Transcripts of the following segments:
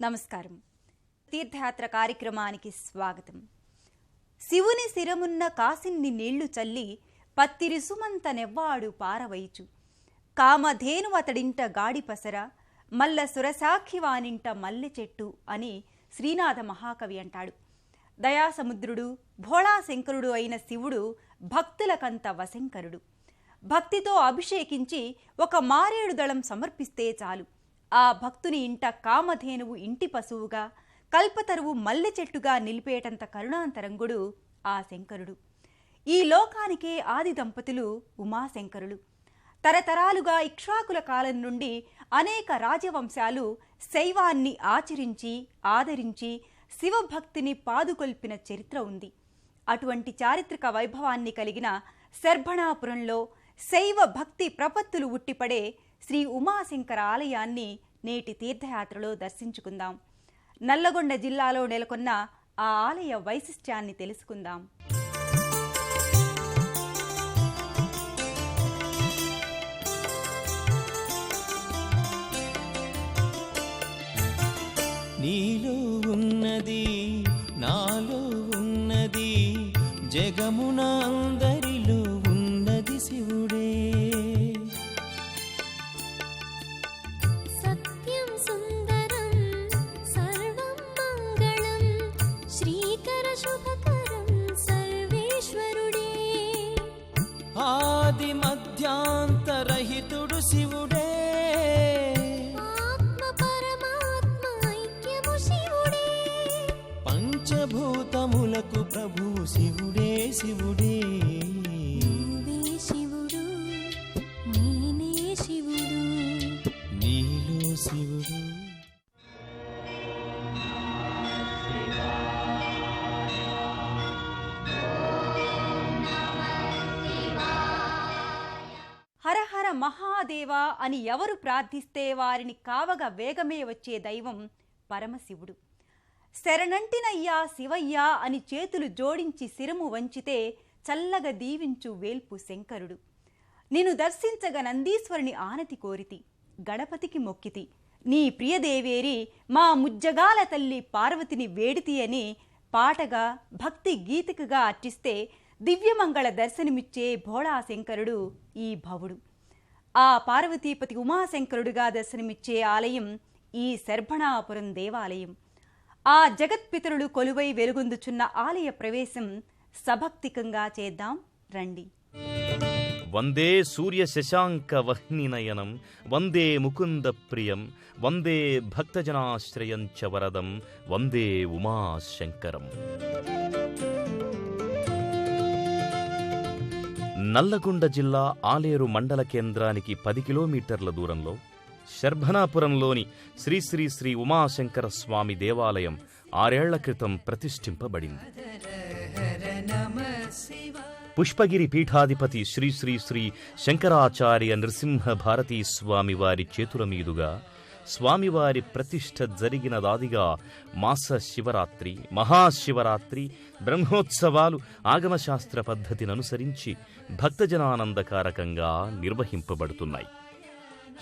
నమస్కారం. తీర్థయాత్ర కార్యక్రమానికి స్వాగతం. శివుని శిరమున్న కాసిన్ని నీళ్లు చల్లి పత్తిరిసుమంత నెవ్వాడు పారవైచు కామధేను అతడింట గాడిపసర మల్ల సురసాక్షివానింట మల్లె చెట్టు అని శ్రీనాథ మహాకవి అంటాడు. దయాసముద్రుడు భోళాశంకరుడు అయిన శివుడు భక్తులకంత వశంకరుడు. భక్తితో అభిషేకించి ఒక మారేడు దళం సమర్పిస్తే చాలు, ఆ భక్తుని ఇంట కామధేనువు ఇంటి పశువుగా, కల్పతరువు మల్లె చెట్టుగా నిలిపేటంత కరుణాంతరంగుడు ఆ శంకరుడు. ఈ లోకానికే ఆది దంపతులు ఉమాశంకరులు. తరతరాలుగా ఇక్ష్వాకుల కాలం నుండి అనేక రాజవంశాలు శైవాన్ని ఆచరించి ఆదరించి శివభక్తిని పాదుకొల్పిన చరిత్ర ఉంది. అటువంటి చారిత్రక వైభవాన్ని కలిగిన శర్భణాపురంలో శైవ భక్తి ప్రపత్తులు ఉట్టిపడే శ్రీ ఉమాశంకర ఆలయాన్ని నేటి తీర్థయాత్రలో దర్శించుకుందాం. నల్లగొండ జిల్లాలో నెలకొన్న ఆ ఆలయ వైశిష్ట్యాన్ని తెలుసుకుందాం. నీలో ఉన్నది నాలో ఉన్నది, జగమున అందరిలో ఉన్నది శివుడే. సత్యం సుందరం సర్వం మంగళం, శ్రీకర శుభకరం సర్వేశ్వరుడే. ఆది మధ్యాంతరహితుడు శివుడే, పంచభూతములకు ప్రభు శివుడే శివుడే. నువ్వే శివుడు, నేనే శివుడు, నీలో శివుడు. హరహర మహాదేవ అని ఎవరు ప్రార్థిస్తే వారిని కావగా వేగమే వచ్చే దైవం పరమశివుడు. శరణంటినయ్యా శివయ్యా అని చేతులు జోడించి శిరము వంచితే చల్లగా దీవించు వేల్పు శంకరుడు. నిన్ను దర్శించగ నందీశ్వరుని ఆనతి కోరితి, గణపతికి మొక్కితి, నీ ప్రియదేవేరి మా ముజ్జగాల తల్లి పార్వతిని వేడితి అని పాటగా భక్తి గీతికగా అర్చిస్తే దివ్యమంగళ దర్శనమిచ్చే భోళాశంకరుడు ఈ భవుడు. ఆ పార్వతీపతి ఉమాశంకరుడుగా దర్శనమిచ్చే ఆలయం ఈ శర్భణాపురం దేవాలయం. ఆ జగత్పితరులు కొలువై వెలుగొందుచున్న ఆలయ ప్రవేశం సభక్తికంగా చేద్దాం రండి. వందే సూర్య శశాంక వహ్నినయనం, వందే ముకుంద ప్రియం, వందే భక్తజనాశ్రయం చ వరదం, వందే ఉమాశంకరం. నల్లగొండ జిల్లా ఆలేరు మండల కేంద్రానికి 10 కిలోమీటర్ల దూరంలో శర్భణాపురంలోని శ్రీ శ్రీ శ్రీ ఉమాశంకర స్వామి దేవాలయం 6 ఏళ్ల క్రితం ప్రతిష్ఠింపబడింది. పుష్పగిరి పీఠాధిపతి శ్రీ శ్రీ శ్రీ శంకరాచార్య నృసింహ భారతీ స్వామి వారి చేతుల మీదుగా స్వామివారి ప్రతిష్ఠ జరిగినదాదిగా మాస శివరాత్రి, మహాశివరాత్రి, బ్రహ్మోత్సవాలు ఆగమశాస్త్ర పద్ధతిని అనుసరించి భక్తజనానందకారకంగా నిర్వహింపబడుతున్నాయి.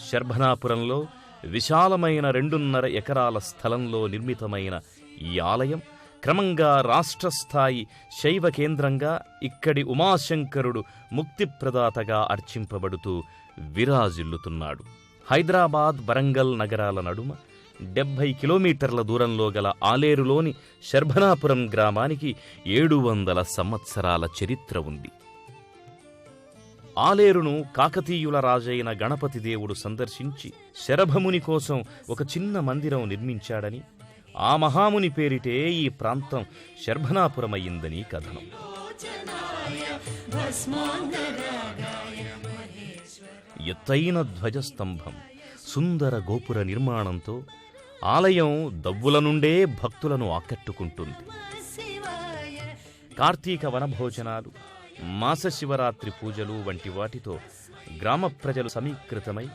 శర్భణాపురంలో విశాలమైన 2.5 ఎకరాల స్థలంలో నిర్మితమైన ఈ ఆలయం క్రమంగా రాష్ట్రస్థాయి శైవ కేంద్రంగా ఇక్కడి ఉమాశంకరుడు ముక్తిప్రదాతగా అర్చింపబడుతూ విరాజిల్లుతున్నాడు. హైదరాబాద్, వరంగల్ నగరాల నడుమ 70 కిలోమీటర్ల దూరంలో గల ఆలేరులోని శర్భణాపురం గ్రామానికి 700 సంవత్సరాల చరిత్ర ఉంది. ఆలేరును కాకతీయుల రాజైన గణపతి దేవుడు సందర్శించి శరభముని కోసం ఒక చిన్న మందిరం నిర్మించాడని, ఆ మహాముని పేరిటే ఈ ప్రాంతం శర్భణాపురమయ్యిందని కథనం. ఎత్తైన ధ్వజస్తంభం, సుందర గోపుర నిర్మాణంతో ఆలయం దవ్వుల నుండే భక్తులను ఆకట్టుకుంటుంది. కార్తీక వనభోజనాలు, మాసశివరాత్రి పూజలు వంటి వాటితో గ్రామ ప్రజలు సమీకృతమై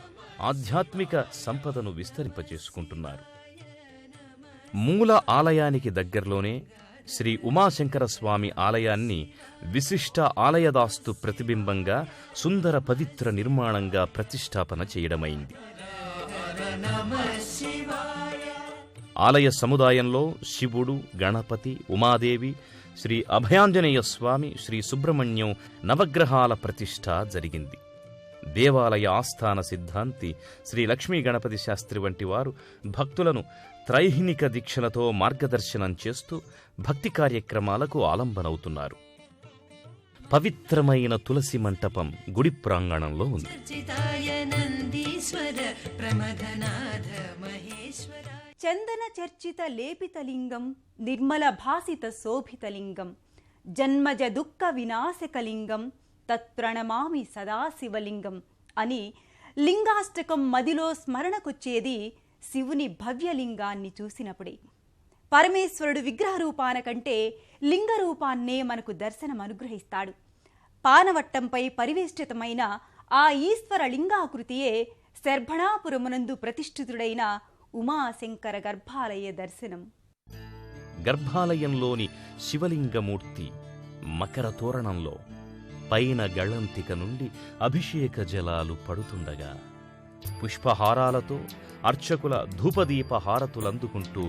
ఆధ్యాత్మిక సంపదను విస్తరింపచేసుకుంటున్నారు. మూల ఆలయానికి దగ్గరలోనే శ్రీ ఉమాశంకర స్వామి ఆలయాన్ని విశిష్ట ఆలయదాస్తు ప్రతిబింబంగా సుందర పవిత్ర నిర్మాణంగా ప్రతిష్టాపన చేయడమైంది. ఆలయ సముదాయంలో శివుడు, గణపతి, ఉమాదేవి, శ్రీ అభయాంజనేయ స్వామి, శ్రీ సుబ్రహ్మణ్యం నవగ్రహాల ప్రతిష్ఠ జరిగింది. దేవాలయ ఆస్థాన సిద్ధాంతి శ్రీ లక్ష్మీ గణపతి శాస్త్రి వంటి వారు భక్తులను త్రైహినిక దీక్షలతో మార్గదర్శనం చేస్తూ భక్తి కార్యక్రమాలకు ఆలంబనవుతున్నారు. పవిత్రమైన తులసి మంటపం గుడి ప్రాంగణంలో ఉంది. చందన చర్చిత లేపితలింగం, నిర్మల భాసిత శోభితలింగం, జన్మజ దుఃఖ వినాశకలింగం, తత్ప్రణమామి సదాశివలింగం అని లింగాష్టకం మదిలో స్మరణకొచ్చేది శివుని భవ్యలింగాన్ని చూసినప్పుడే. పరమేశ్వరుడు విగ్రహ రూపాన కంటే లింగ రూపాన్నే మనకు దర్శనం అనుగ్రహిస్తాడు. పానవట్టంపై పరివేష్టితమైన ఆ ఈశ్వర లింగాకృతియే శర్భణాపురమునందు ప్రతిష్ఠితుడైన ఉమాశంకర గర్భాలయ దర్శనం. గర్భాలయంలోని శివలింగమూర్తి మకర తోరణంలో పైన గళంతిక నుండి అభిషేక జలాలు పడుతుండగా పుష్పహారాలతో అర్చకుల ధూపదీప హారతులందుకుంటూ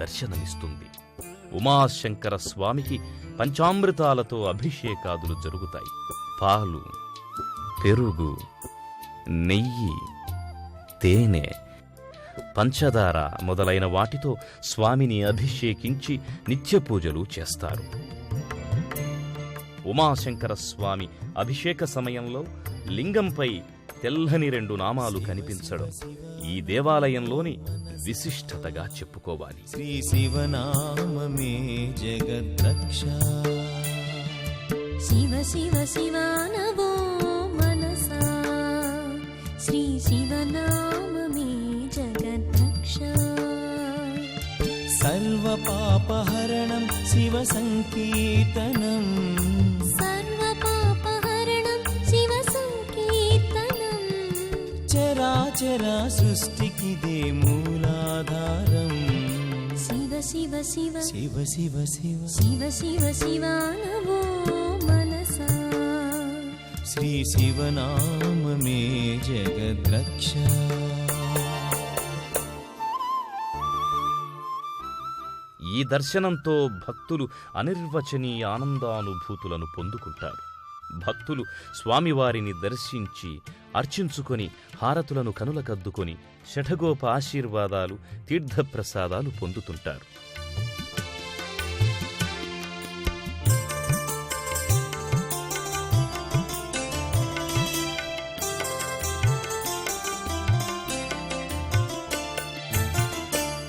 దర్శనమిస్తుంది. ఉమాశంకర స్వామికి పంచామృతాలతో అభిషేకాదులు జరుగుతాయి. పాలు, పెరుగు, నెయ్యి, తేనె, పంచదార మొదలైన వాటితో స్వామిని అభిషేకించి నిత్య పూజలు చేస్తారు. ఉమాశంకర స్వామి అభిషేక సమయంలో లింగంపై తెల్లని 2 నామాలు కనిపించడం ఈ దేవాలయంలోని విశిష్టతగా చెప్పుకోవాలి. శ్రీ శివనామమే జగద్రక్ష. శివ శివ శివానవో మనసా, శ్రీ శివనామమే జగద్రక్ష. సర్వపాపహరణం శివ సంకీర్తనం, సర్వపాపహరణం శివ సంకీర్తనం. చరాచర సృష్టికిదే మూలాధారం. శివ శివ శివ శివ శివ శివ శివ శివ శివానవో మనసా, శ్రీ శివనామమే జగద్రక్ష. ఈ దర్శనంతో భక్తులు అనిర్వచనీయ ఆనందానుభూతులను పొందుకుంటారు. భక్తులు స్వామివారిని దర్శించి అర్చించుకొని హారతులను కనులకద్దుకొని షఠగోప ఆశీర్వాదాలు, తీర్థప్రసాదాలు పొందుతుంటారు.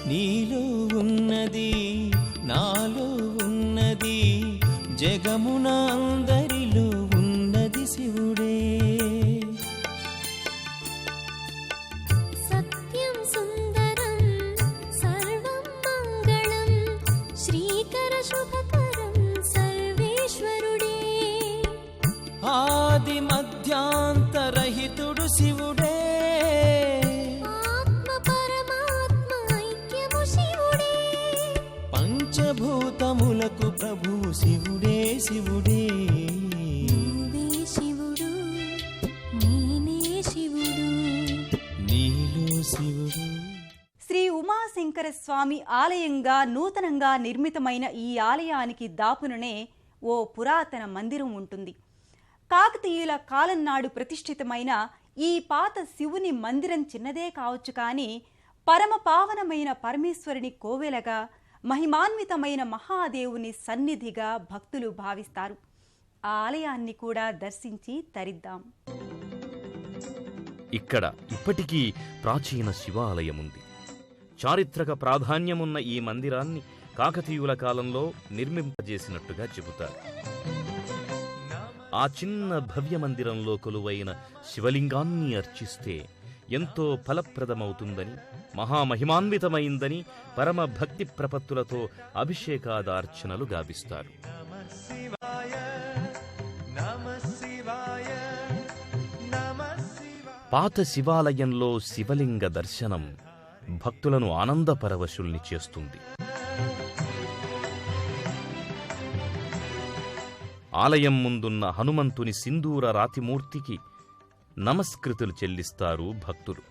నీలో ఉన్నది నాలో ఉన్నది, జగమున అందరిలో ఉన్నది శివుడే. సత్యం సుందరం సర్వం మంగళం, శ్రీకర శుభకరం సర్వేశ్వరుడే. ఆది మధ్యాంతరహితుడు శివుడే. ఆత్మ పరమాత్మ ఐక్యము శివుడే. పంచభూతములకు ప్రభువు శివుడే శివుడే. నువ్వే శివుడు, నేనే శివుడు. నీలో శివుడు. శ్రీ ఉమాశంకర స్వామి ఆలయంగా నూతనంగా నిర్మితమైన ఈ ఆలయానికి దాపుననే ఓ పురాతన మందిరం ఉంటుంది. కాకతీయుల కాలం నాడు ప్రతిష్ఠితమైన ఈ పాత శివుని మందిరం చిన్నదే కావచ్చు, కానీ పరమ పావనమైన పరమేశ్వరుని కోవెలగా, మహిమాన్వితమైన మహాదేవుని సన్నిధిగా భక్తులు భావిస్తారు. ఆ ఆలయాన్ని కూడా దర్శించి తరిద్దాం. ఇక్కడ ఇప్పటికీ ప్రాచీన శివాలయముంది. చారిత్రక ప్రాధాన్యమున్న ఈ మందిరాన్ని కాకతీయుల కాలంలో నిర్మింపజేసినట్టుగా చెబుతారు. ఆ చిన్న భవ్య మందిరంలో కొలువైన శివలింగాన్ని అర్చిస్తే ఎంతో ఫలప్రదమవుతుందని, మహామహిమాన్వితమైందని పరమ భక్తి ప్రపత్తులతో అభిషేకాదార్చనలు గావిస్తారు. పాత శివాలయంలో శివలింగ దర్శనం భక్తులను ఆనందపరవశుల్ని చేస్తుంది. ఆలయం ముందున్న హనుమంతుని సింధూర రాతిమూర్తికి నమస్కృతులు చెల్లిస్తారు భక్తులు.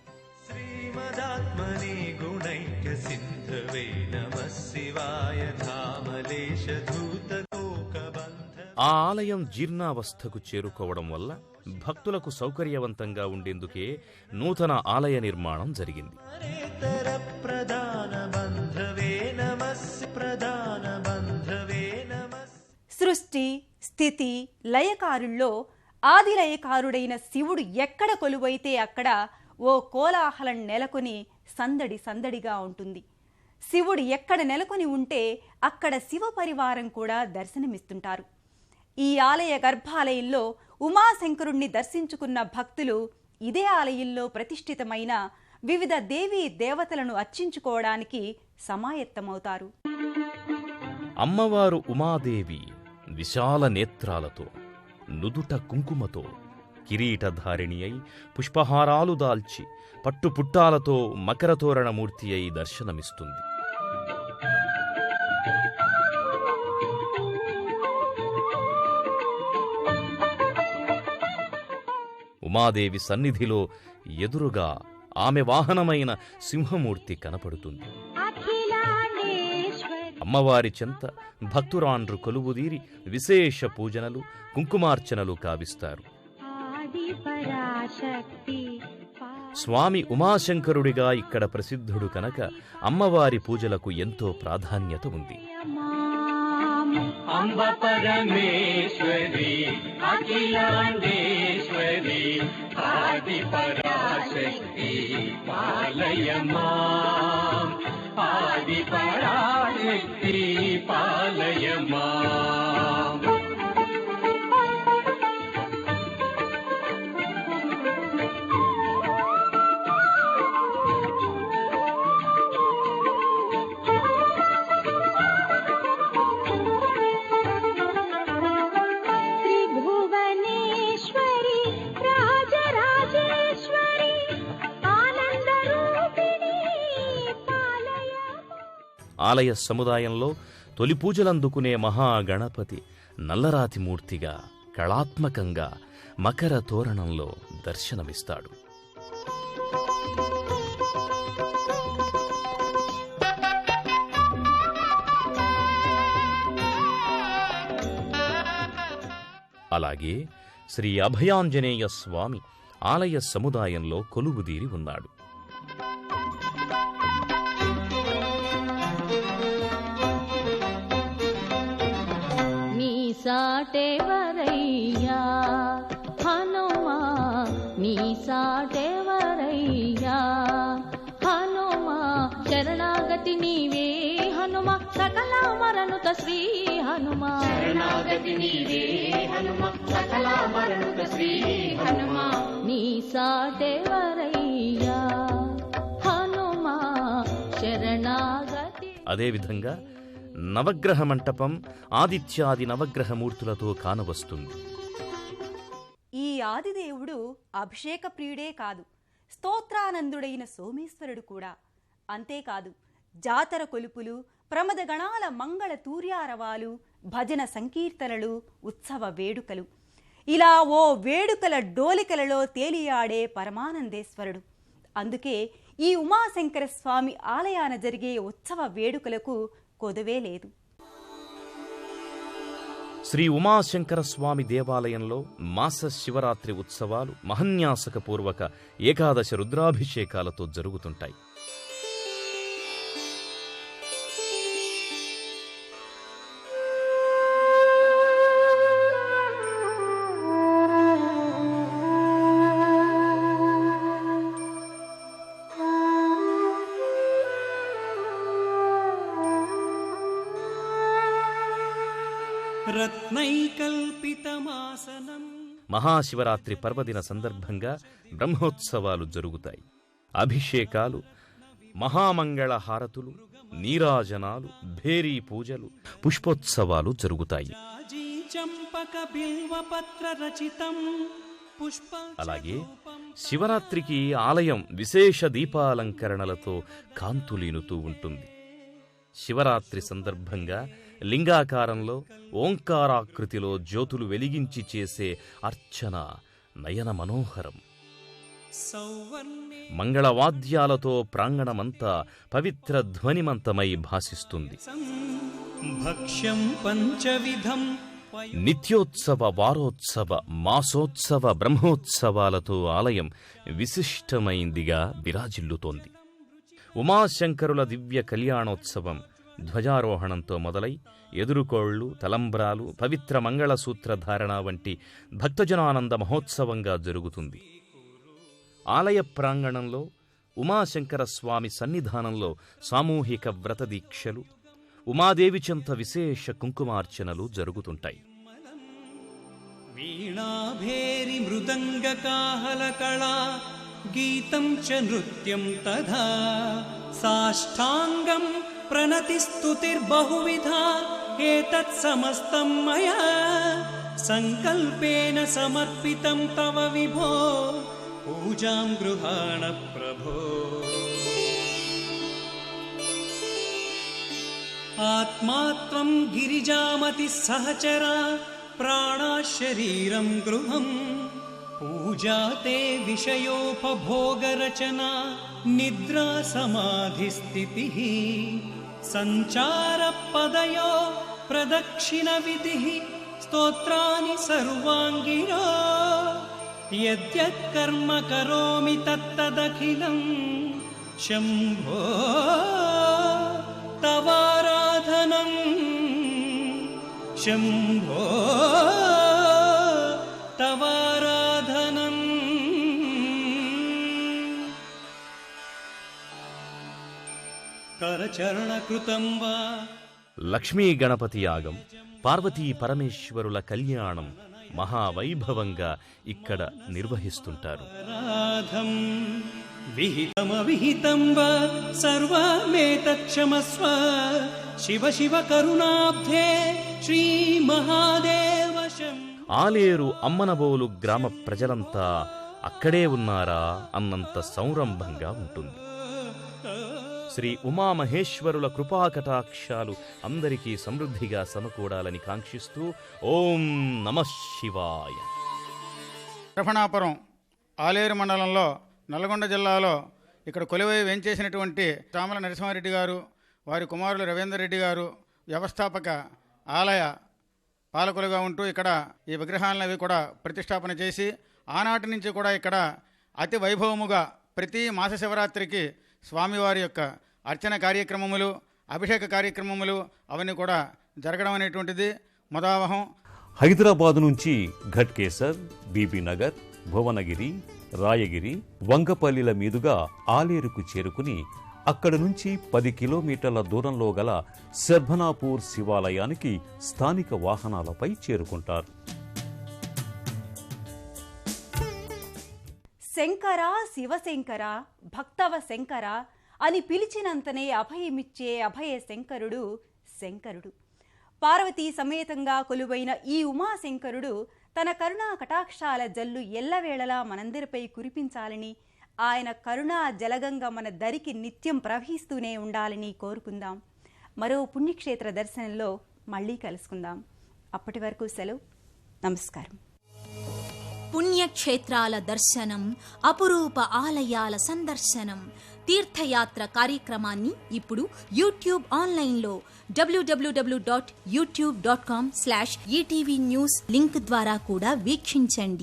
सदात्मने गुणैकसिन्धवे नमः शिवाय धामलेशधूतलोकबन्ध ఆ ఆలయం జీర్ణావస్థకు చేరుకోవడం వల్ల భక్తులకు సౌకర్యవంతంగా ఉండేందుకే నూతన ఆలయ నిర్మాణం జరిగింది. प्रदानबन्धवे नमः प्रदानबन्धवे नमः సృష్టి స్థితి లయకారుల్లో ఆది లయకారుడైన శివుడు ఎక్కడ కొలువైతే అక్కడ ఓ కోలాహలం నెలకొని సందడి సందడిగా ఉంటుంది. శివుడు ఎక్కడ నెలకొని ఉంటే అక్కడ శివ పరివారం కూడా దర్శనమిస్తుంటారు. ఈ ఆలయ గర్భాలయంలో ఉమాశంకరుణ్ణి దర్శించుకున్న భక్తులు ఇదే ఆలయంలో ప్రతిష్ఠితమైన వివిధ దేవీ దేవతలను అర్చించుకోవడానికి సమాయత్తమవుతారు. అమ్మవారు ఉమాదేవి విశాల నేత్రాలతో, నుదుట కుంకుమతో, కిరీటధారిణి అయి పుష్పహారాలు దాల్చి పట్టుపుట్టాలతో మకరతోరణమూర్తి అయి దర్శనమిస్తుంది. ఉమాదేవి సన్నిధిలో ఎదురుగా ఆమె వాహనమైన సింహమూర్తి కనపడుతుంది. అమ్మవారి చెంత భక్తురాండ్రు కొలువుదీరి విశేష పూజనలు కుంకుమార్చనలు కావిస్తారు. స్వామి ఉమాశంకరుడిగా ఇక్కడ ప్రసిద్ధుడు కనుక అమ్మవారి పూజలకు ఎంతో ప్రాధాన్యత ఉంది. అంబ పరమేశ్వరి అఖిలాండేశ్వరి ఆది పరాశక్తి పాలయమా, ఆది పరాశక్తి పాలయమా. ఆలయ సముదాయంలో తొలి పూజలందుకునే మహాగణపతి నల్లరాతి మూర్తిగా కళాత్మకంగా మకర తోరణంలో దర్శనమిస్తాడు. అలాగే శ్రీ అభయాంజనేయ స్వామి ఆలయ సముదాయంలో కొలువుదీరి ఉన్నాడు. సాటెవరయ్యా హనుమా, నీ సాటెవరయ్యా హనుమా, శరణాగతి నీవే హనుమా, సకల మరణుత శ్రీ హనుమా, శరణాగతి నీవే హనుమా, సకల మరణుత శ్రీ హనుమా, నీ సాటెవరయ్యా హనుమా, శరణాగతి. అదేవిధంగా నవగ్రహ మంటపం ఆదిత్యాది నవగ్రహమూర్తులతో కానవస్తుంది. ఈ ఆదిదేవుడు అభిషేక ప్రియుడే కాదు, స్తోత్రానందుడైన సోమేశ్వరుడు కూడా. అంతేకాదు, జాతర కొలుపులు, ప్రమద గణాల మంగళ తూర్యారవాలు, భజన సంకీర్తనలు, ఉత్సవ వేడుకలు, ఇలా ఓ వేడుకల డోలికలలో తేలియాడే పరమానందేశ్వరుడు. అందుకే ఈ ఉమాశంకర స్వామి ఆలయాన జరిగే ఉత్సవ వేడుకలకు కొదవే లేదు. శ్రీ ఉమాశంకర స్వామి దేవాలయంలో మాస శివరాత్రి ఉత్సవాలు మహన్యాసకపూర్వక ఏకాదశ రుద్రాభిషేకాలతో జరుగుతుంటాయి. రత్నైకల్పితమాసనం. మహాశివరాత్రి పర్వదిన సందర్భంగా బ్రహ్మోత్సవాలు జరుగుతాయి. అభిషేకాలు, మహామంగళ హారతులు, నీరాజనాలు, భేరీ పూజలు, పుష్పోత్సవాలు జరుగుతాయి. అలాగే శివరాత్రికి ఆలయం విశేష దీపాలంకరణలతో కాంతులీనుతూ ఉంటుంది. శివరాత్రి సందర్భంగా లింగాకారంలో ఓంకారాకృతిలో జ్యోతులు వెలిగించి చేసే అర్చన నయన మనోహరం. మంగళవాద్యాలతో ప్రాంగణమంతా పవిత్ర ధ్వనిమంతమై భాసిస్తుంది. భక్ష్యం పంచవిధం నిత్యోత్సవ, వారోత్సవ, మాసోత్సవ, బ్రహ్మోత్సవాలతో ఆలయం విశిష్టమైందిగా విరాజిల్లుతోంది. ఉమాశంకరుల దివ్య కళ్యాణోత్సవం ధ్వజారోహణంతో మొదలై ఎదురుకోళ్లు, తలంబ్రాలు, పవిత్ర మంగళసూత్రధారణ వంటి భక్తజనానంద మహోత్సవంగా జరుగుతుంది. ఆలయ ప్రాంగణంలో ఉమాశంకర స్వామి సన్నిధానంలో సామూహిక వ్రత దీక్షలు, ఉమాదేవి చెంత విశేష కుంకుమార్చనలు జరుగుతుంటాయి. వీణాభేరి మృదంగకాహలకళా గీతం చ నృత్యం తథా సాష్టాంగం ప్రణతిస్తుతిర్బహువిధా ఏతత్ సమస్తం మయా సంకల్పేన సమర్పితం తవ విభో పూజాం గృహాణ ప్రభో. ఆత్మాత్వం గిరిజామతి సహచరా ప్రాణా శరీరం గృహం పూజా తే విషయోపభోగరచనా నిద్రా సమాధిస్థితి సంచార పదయో ప్రదక్షిణ విధి స్తోత్రాని సర్వాంగిరో యద్యత్ కర్మ కరోమి తత్తదఖిలం శంభో తవారాధనం శంభో తవారాధనం. కరచరణకృతం వా లక్ష్మీ గణపతి యాగం, పార్వతీ పరమేశ్వరుల కళ్యాణం మహావైభవంగా ఇక్కడ నిర్వహిస్తుంటారు. రాధం విహితమవిహితం వా సర్వమేతక్షమస్వ శివ శివ కరుణాబ్ధే శ్రీ మహాదేవ శం. ఆలేరు అమ్మనబోలు గ్రామ ప్రజలంతా అక్కడే ఉన్నారా అన్నంత సంరంభంగా ఉంటుంది. శ్రీ ఉమామహేశ్వరుల కృపాకటాక్షాలు అందరికీ సమృద్ధిగా సమకూడాలని కాంక్షిస్తూ ఓం నమః శివాయ. శరభణాపురం ఆలేరు మండలంలో నల్గొండ జిల్లాలో ఇక్కడ కొలువై వేంచేసినటువంటి చామల నరసింహారెడ్డి గారు, వారి కుమారులు రవీందర్ రెడ్డి గారు వ్యవస్థాపక ఆలయ పాలకులుగా ఉంటూ ఇక్కడ ఈ విగ్రహాలవి కూడా ప్రతిష్టాపన చేసి ఆనాటి నుంచి కూడా ఇక్కడ అతి వైభవముగా ప్రతి మాస శివరాత్రికి స్వామివారి యొక్క అర్చన కార్యక్రమములు, అభిషేక కార్యక్రమములు అవన్నీ కూడా జరగడం అనేటువంటిది మదావహం. హైదరాబాద్ నుంచి ఘట్కేసర్, బీబీ నగర్, భువనగిరి, రాయగిరి, వంగపల్లిల మీదుగా ఆలేరుకు చేరుకుని అక్కడి నుంచి 10 కిలోమీటర్ల దూరంలో గల శర్భనాపూర్ శివాలయానికి స్థానిక వాహనాలపై చేరుకుంటారు. శంకర, శివశంకర, భక్తవ శంకర అని పిలిచినంతనే అభయమిచ్చే అభయ శంకరుడు శంకరుడు. పార్వతీ సమేతంగా కొలువైన ఈ ఉమాశంకరుడు తన కరుణా కటాక్షాల జల్లు ఎల్లవేళలా మనందరిపై కురిపించాలని, ఆయన కరుణా జలగంగా మన దరికి నిత్యం ప్రవహిస్తూనే ఉండాలని కోరుకుందాం. మరో పుణ్యక్షేత్ర దర్శనంలో మళ్ళీ కలుసుకుందాం. అప్పటి వరకు సెలవు. నమస్కారం. పుణ్యక్షేత్రాల దర్శనం, అపురూప ఆలయాల సందర్శనం, తీర్థయాత్ర కార్యక్రమాన్ని ఇప్పుడు యూట్యూబ్ ఆన్లైన్లో www.youtube.com/ETV News లింక్ ద్వారా కూడా వీక్షించండి.